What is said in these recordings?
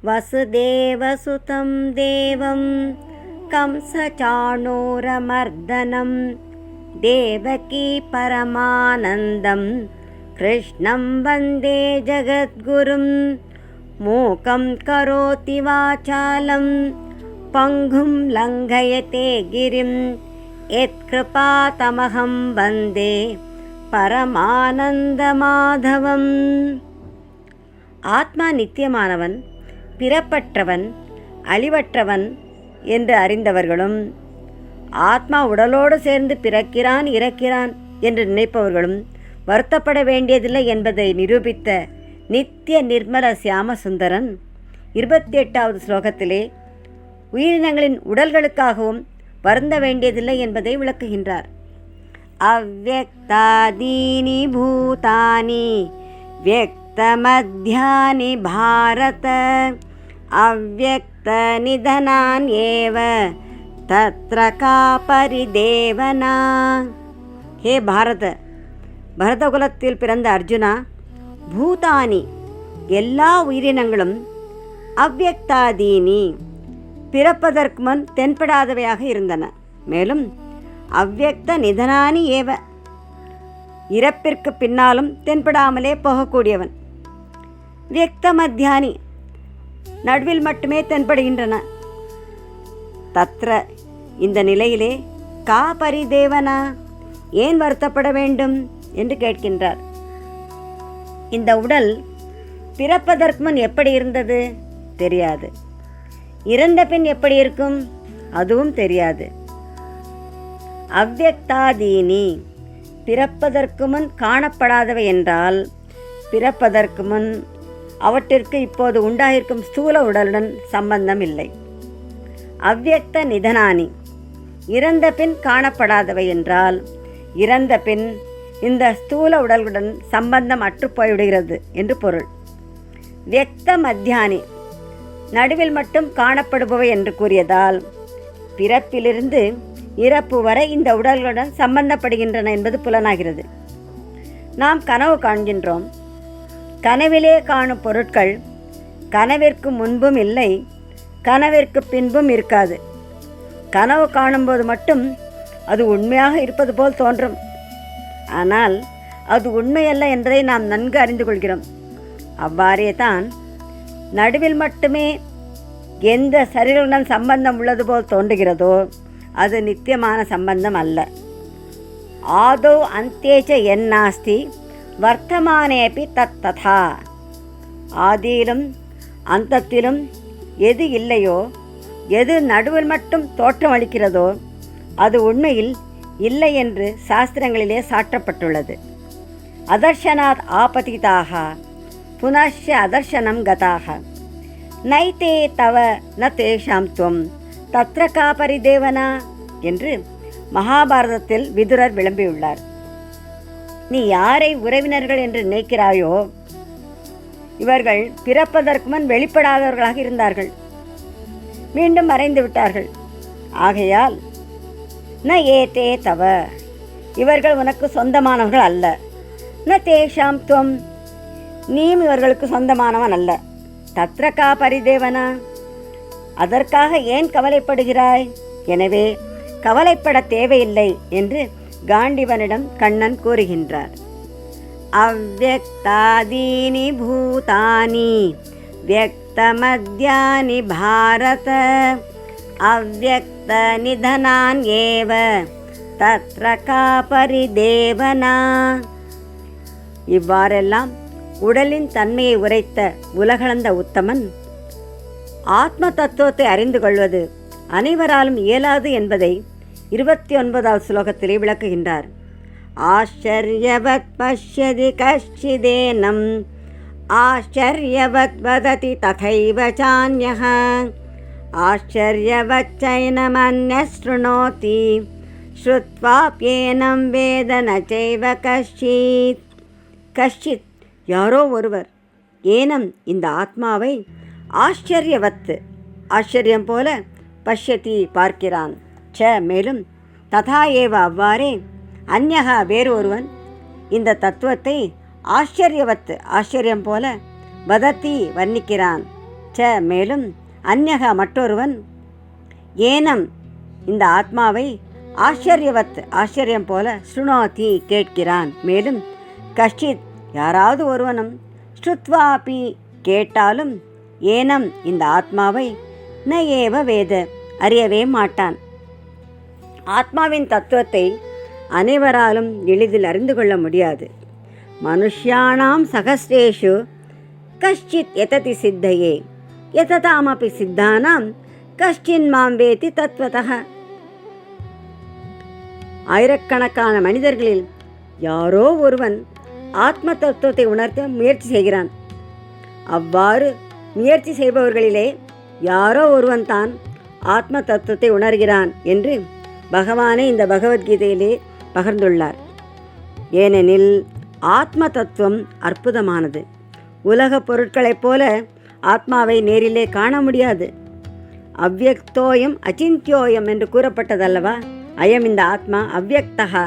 वसुदेवसुतं देवं कंसचाणूरमर्दनं देवकी परमानन्दं कृष्णं वन्दे जगद्गुरुं मूकं करोति वाचालं पङ्गुं लङ्घयते गिरिं यत्कृपातमहं वन्दे பரமானந்தமாதவம். ஆத்மா நித்தியமானவன், பிறப்பற்றவன், அழிவற்றவன் என்று அறிந்தவர்களும், ஆத்மா உடலோடு சேர்ந்து பிறக்கிறான் இறக்கிறான் என்று நினைப்பவர்களும் வருத்தப்பட வேண்டியதில்லை என்பதை நிரூபித்த நித்திய நிர்மல சியாமசுந்தரன் 28வது ஸ்லோகத்திலே உயிரினங்களின் உடல்களுக்காகவும் வருந்த வேண்டியதில்லை என்பதை விளக்குகின்றார். அவ்யக்தாதீனி பூதானி व्यक्तमध्यानि भारत अव्यक्त निधनान् एव तत्र का परिदेवना. हे பரதகுலத்தில் பிறந்த அர்ஜுனா, பூதானி எல்லா உயிரினங்களும் அவ்யக்தாதீனி பிறப்பதற்கு முன் தென்படாதவையாக இருந்தன. மேலும் அவ்யக்த நிதனானி ஏவ இறப்பிற்கு பின்னாலும் தென்படாமலே போகக்கூடியவன். வியக்த மத்தியானி நடுவில் மட்டுமே தென்படுகின்றன. தத்ர இந்த நிலையிலே கா பரிதேவனா ஏன் வருத்தப்பட வேண்டும் என்று கேட்கின்றார். இந்த உடல் பிறப்பதற்கு முன் எப்படி இருந்தது தெரியாது, இறந்த பின் எப்படி இருக்கும் அதுவும் தெரியாது. அவ்யக்தாதீனி பிறப்பதற்கு முன் காணப்படாதவை என்றால், பிறப்பதற்கு முன் அவற்றிற்கு இப்போது உண்டாயிருக்கும் ஸ்தூல உடலுடன் சம்பந்தம் இல்லை. அவ்யக்த நிதனானி இறந்த பின் காணப்படாதவை என்றால், இறந்த பின் இந்த ஸ்தூல உடலுடன் சம்பந்தம் அற்றுப்போய்விடுகிறது என்று பொருள். வியக்த மத்தியானி நடுவில் மட்டும் காணப்படுபவை என்று கூறியதால், பிறப்பிலிருந்து இறப்பு வரை இந்த உடல்களுடன் சம்பந்தப்படுகின்றன என்பது புலனாகிறது. நாம் கனவு காண்கின்றோம். கனவிலே காணும் பொருட்கள் கனவிற்கு முன்பும் இல்லை, கனவிற்கு பின்பும் இருக்காது. கனவு காணும்போது மட்டும் அது உண்மையாக இருப்பது போல் தோன்றும். ஆனால் அது உண்மையல்ல என்பதை நாம் நன்கு அறிந்து கொள்கிறோம். அவ்வாறே தான் நடுவில் மட்டுமே எந்த சரீரத்துடன் சம்பந்தம் உள்ளது போல் தோன்றுகிறதோ அது நித்தியமான சம்பந்தம் அல்ல. ஆதோ அந்தேச்ச என்னாஸ்தி வர்த்தமானேபி தத்ததா. ஆதியிலும் அந்தத்திலும் எது இல்லையோ, எது நடுவில் மட்டும் தோற்றமளிக்கிறதோ அது உண்மையில் இல்லை என்று சாஸ்திரங்களிலே சாற்றப்பட்டுள்ளது. அதர்ஷனாத் ஆபதிதாக புனश्च அதர்ஷனம் கதாக நைதே தவ ந தேஷாம் துவம் தத்ர கா பரிதேவனா என்று மகாபாரதத்தில் விதுரர் விளம்பியுள்ளார். நீ யாரை உறவினர்கள் என்று நினைக்கிறாயோ, இவர்கள் பிறப்பதற்கு முன் வெளிப்படாதவர்களாக இருந்தார்கள், மீண்டும் மறைந்து விட்டார்கள். ஆகையால் ந ஏதே தவ இவர்கள் உனக்கு சொந்தமானவர்கள் அல்ல, ந தேஷாம் துவம் நீயும் இவர்களுக்கு சொந்தமானவன் அல்ல, தத்ர கா பரிதேவனா அதற்காக ஏன் கவலைப்படுகிறாய்? எனவே கவலைப்பட தேவையில்லை என்று காண்டிவனிடம் கண்ணன் கூறுகின்றார். அவ்யக்தாதீனி பூதானி व्यक्तमद्यानि भारत अव्यक्त निधनान् एव तत्र का परिदेवना. இவ்வாறெல்லாம் உடலின் தன்மையை உரைத்த உலகளந்த உத்தமன் ஆத்ம தத்துவத்தை அறிந்து கொள்வது அனைவராலும் இயலாது என்பதை 29வது ஸ்லோகத்திலே விளக்குகின்றார். ஆச்சரியவத் பஷ்யதி கஷ்சிதேனம் ஆச்சரியவத் வததி ததைவ சான்யஹ ஆச்சரியவத் சைனமன்யஸ் ஸ்ருணோதி ஸ்ருத்வாப்யேனம் வேத ந சைவ கஷ்சித். கஷ்சித் யாரோ ஒருவர் ஏனம் இந்த ஆத்மாவை ஆச்சரியவத்து ஆச்சரியம் போல பஷ்யதி பார்க்கிறான், ச மேலும் ததா ஏவ அவ்வாறே அந்யகா வேறு ஒருவன் இந்த தத்துவத்தை ஆச்சரியவத்து ஆச்சரியம் போல வதத்தி வர்ணிக்கிறான், மேலும் அந்யக மற்றொருவன் ஏனம் இந்த ஆத்மாவை ஆச்சரியவத் ஆச்சரியம் போல ஸ்ருணோதி கேட்கிறான். மேலும் கஷ்டித் யாராவது ஒருவனும் ஸ்ருத்வாபி கேட்டாலும் ஏனம் இந்த ஆத்மாவை ந ஏவ வேத அறியவே மாட்டான். ஆத்மாவின் தத்துவத்தை அனைவராலும் எளிதில் அறிந்து கொள்ள முடியாது. மனுஷ்யானாம் சகஸ்ரேஷு கஷ்டித் எததி சித்தையே எததாமபி சித்தானாம் கஷ்டின் மாம் வேதி தத்வதः. ஆயிரக்கணக்கான மனிதர்களில் யாரோ ஒருவன் ஆத்ம தத்துவத்தை உணர்த்த முயற்சி செய்கிறான். அவ்வாறு முயற்சி செய்பவர்களிலே யாரோ ஒருவன் தான் ஆத்ம தத்துவத்தை உணர்கிறான் என்று பகவானே இந்த பகவத்கீதையிலே பகிர்ந்துள்ளார். ஏனெனில் ஆத்ம தத்துவம் அற்புதமானது. உலகப் பொருட்களைப் போல ஆத்மாவை நேரிலே காண முடியாது. அவ்யக்தோயம் அச்சிந்தியோயம் என்று கூறப்பட்டதல்லவா? அயம் இந்த ஆத்மா அவ்யக்தகா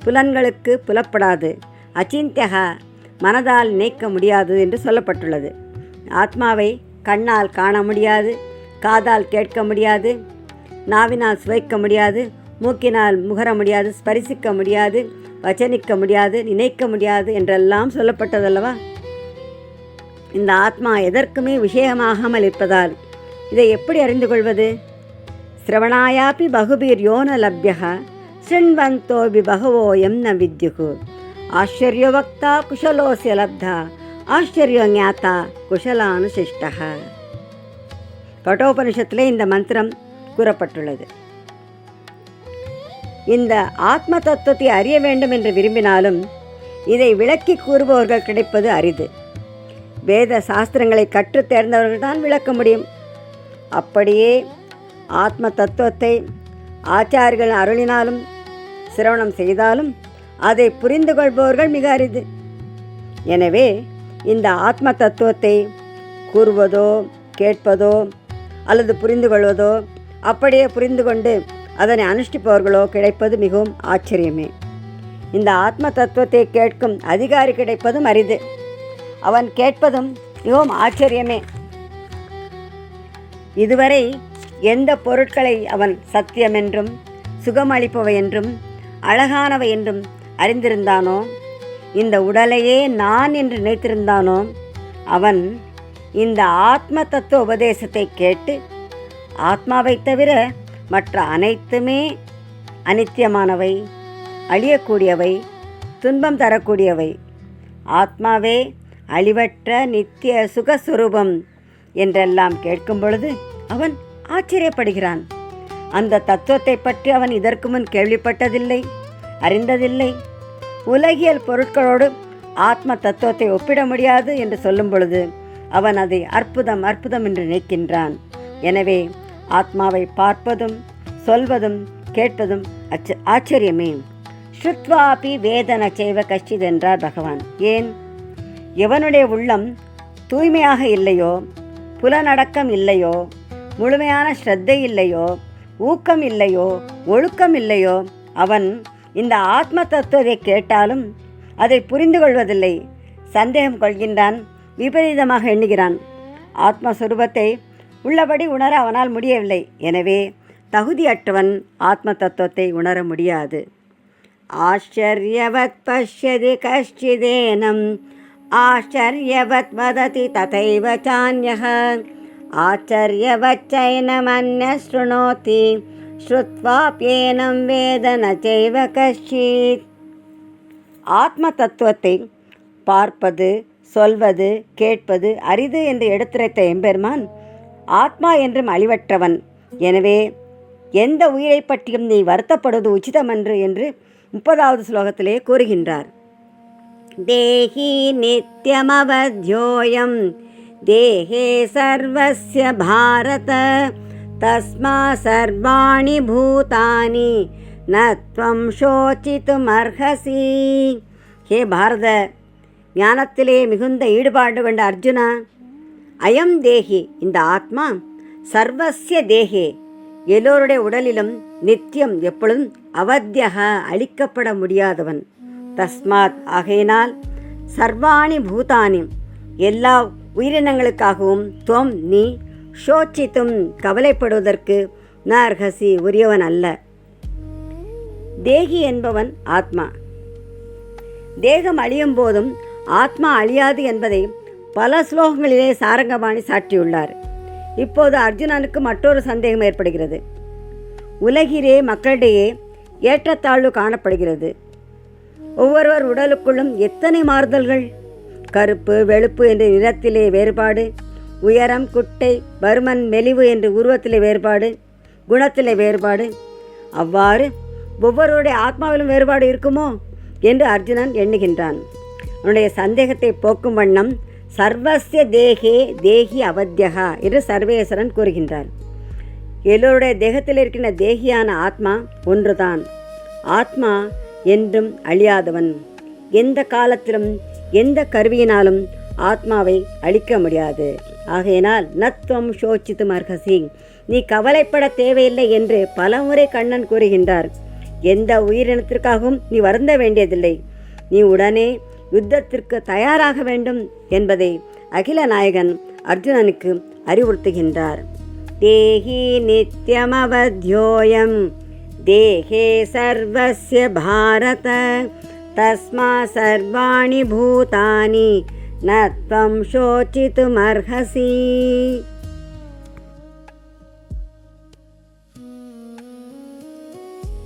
புலன்களுக்கு புலப்படாது, அச்சிந்தியகா மனதால் நினைக்க முடியாது என்று சொல்லப்பட்டுள்ளது. ஆத்மாவை கண்ணால் காண முடியாது, காதால் கேட்க முடியாது, நாவினால் சுவைக்க முடியாது, மூக்கினால் முகர முடியாது, ஸ்பரிசிக்க முடியாது, வச்சனிக்க முடியாது, நினைக்க முடியாது என்றெல்லாம் சொல்லப்பட்டதல்லவா? இந்த ஆத்மா எதற்குமே விஷயமாகாமல் இருப்பதால் இதை எப்படி அறிந்து கொள்வது? சிரவணாயாபி பகுபீர் யோன லப்யः ஸ்ருண்வந்தோபி பகவோயம் ந வித்யுகு ஆச்சரியவக்தா குஷலோஸ்ய லப்தா ஆச்சரிய ஞாத்தா குஷலானுசிஷ்டः. கட்டோபனிஷத்திலே இந்த மந்திரம் கூறப்பட்டுள்ளது. இந்த ஆத்ம தத்துவத்தை அறிய வேண்டும் என்று விரும்பினாலும் இதை விளக்கி கூறுபவர்கள் கிடைப்பது அரிது. வேத சாஸ்திரங்களை கற்றுத் தேர்ந்தவர்கள்தான் விளக்க முடியும். அப்படியே ஆத்ம தத்துவத்தை ஆச்சாரியர்கள் அருளினாலும் சிரவணம் செய்தாலும் அதை புரிந்து கொள்பவர்கள் மிக அரிது. எனவே இந்த ஆத்ம தத்துவத்தை கூறுவதோ கேட்பதோ அல்லது புரிந்து கொள்வதோ அப்படியே புரிந்து கொண்டு அதனை அனுஷ்டிப்பவர்களோ கிடைப்பது மிகவும் ஆச்சரியமே. இந்த ஆத்ம தத்துவத்தை கேட்கும் அதிகாரி கிடைப்பதும் அரிது. அவன் கேட்பதும் மிகவும் ஆச்சரியமே. இதுவரை எந்த பொருட்களை அவன் சத்தியமென்றும் சுகமளிப்பவை என்றும் அழகானவை என்றும் அறிந்திருந்தானோ, இந்த உடலையே நான் என்று நினைத்திருந்தானோ, அவன் இந்த ஆத்ம தத்துவ உபதேசத்தை கேட்டு ஆத்மாவை தவிர மற்ற அனைத்துமே அனித்தியமானவை, அழியக்கூடியவை, துன்பம் தரக்கூடியவை, ஆத்மாவே அழிவற்ற நித்திய சுகஸ்வரூபம் என்றெல்லாம் கேட்கும் பொழுது அவன் ஆச்சரியப்படுகிறான். அந்த தத்துவத்தை பற்றி அவன் இதற்கு முன் கேள்விப்பட்டதில்லை, அறிந்ததில்லை. உலகியல் பொருட்களோடு ஆத்ம தத்துவத்தை ஒப்பிட முடியாது என்று சொல்லும் பொழுது அவன் அதை அற்புதம் அற்புதம் என்று நினைக்கின்றான். எனவே ஆத்மாவை பார்ப்பதும் சொல்வதும் கேட்பதும் ஆச்சரியமே. ஸ்ருத்வாபி வேதன செய்வ கஷ்டித் என்றார் பகவான். ஏன்? எவனுடைய உள்ளம் தூய்மையாக இல்லையோ, புலனடக்கம் இல்லையோ, முழுமையான ஸ்ரத்தை இல்லையோ, ஊக்கம் இல்லையோ, ஒழுக்கம் இல்லையோ, அவன் இந்த ஆத்ம தத்துவத்தை கேட்டாலும் அதை புரிந்து கொள்வதில்லை, சந்தேகம் கொள்கின்றான், விபரீதமாக எண்ணுகிறான். ஆத்மஸ்வரூபத்தை உள்ளபடி உணர அவனால் முடியவில்லை. எனவே தகுதியற்றவன் ஆத்ம தத்துவத்தை உணர முடியாது. ஆச்சரியவத் பஷ்யதி கஷ்டிதேனம் ஆச்சரியவத் வததி ததைவ சான்யஹ ஆச்சரியவச்சைனமன்ய ஸ்ருணோதி ஸ்ருத்வாப்யேனம் வேத ந செய்வ கஷ்டித். ஆத்ம தத்துவத்தை பார்ப்பது, சொல்வது, கேட்பது அரிது என்று எடுத்துரைத்த எம்பெருமான் ஆத்மா என்றும் அழிவற்றவன். எனவே எந்த உயிரை பற்றியும் நீ வருத்தப்படுவது உச்சிதமன்று என்று 30வது ஸ்லோகத்திலே கூறுகின்றார். தேஹி நித்யமவத்யோயம் தேஹே சர்வஸ்ய பாரத தஸ்மா சர்வாணி பூதானி நத்வம் சோசித்துமர்ஹசி. ஹே பாரத, ஞானத்திலே மிகுந்த ஈடுபாடு கொண்ட அர்ஜுனா, அயம் தேஹி இந்த ஆத்மா சர்வஸ்ய தேஹே எல்லோருடைய உடலிலும் நித்தியம் எப்பொழுதும் அவத்தியக அழிக்கப்பட முடியாதவன். தஸ்மாத் ஆகையினால் சர்வாணி பூதானி எல்லா உயிரினங்களுக்காகவும் துவம் நீ ஷோச்சித்தும் கவலைப்படுவதற்கு நர்ஹசி உரியவன் அல்ல. தேகி என்பவன் ஆத்மா. தேகம் அழியும் போதும் ஆத்மா அழியாது என்பதை பல ஸ்லோகங்களிலே சாரங்கபாணி சாற்றியுள்ளார். இப்போது அர்ஜுனனுக்கு மற்றொரு சந்தேகம் ஏற்படுகிறது. உலகிலே மக்களிடையே ஏற்றத்தாழ்வு காணப்படுகிறது. ஒவ்வொருவர் உடலுக்குள்ளும் எத்தனை மாறுதல்கள்! கருப்பு வெளுப்பு என்ற நிறத்திலே வேறுபாடு, உயரம் குட்டை பருமன் மெலிவு என்று உருவத்திலே வேறுபாடு, குணத்திலே வேறுபாடு. அவ்வாறு ஒவ்வொருவருடைய ஆத்மாவிலும் வேறுபாடு இருக்குமோ என்று அர்ஜுனன் எண்ணுகின்றான். அவனுடைய சந்தேகத்தை போக்கும் வண்ணம் சர்வஸ்ய தேகே தேகி அவத்தியகா என்று சர்வேஸ்வரன் கூறுகின்றார். எல்லோருடைய தேகத்தில் இருக்கின்ற தேகியான ஆத்மா ஒன்றுதான். ஆத்மா என்றும் அழியாதவன். எந்த காலத்திலும் எந்த கருவியினாலும் ஆத்மாவை அழிக்க முடியாது. ஆகையினால் நத்வம் ஷோச்சித்தும் அர்ஹசி, நீ கவலைப்பட தேவையில்லை என்று பலமுறை கண்ணன் கூறுகின்றார். எந்த உயிரினத்திற்காகவும் நீ வருந்த வேண்டியதில்லை. நீ உடனே யுத்தத்திற்கு தயாராக வேண்டும் என்பதை அகில நாயகன் அர்ஜுனனுக்கு அறிவுறுத்துகின்றார். தேஹி நித்யமவத்யோயம் தேஹே சர்வஸ்ய பாரத தஸ்மா சர்வாணி பூதானி நத்வம் ஷோச்சித்துமர்ஹசி.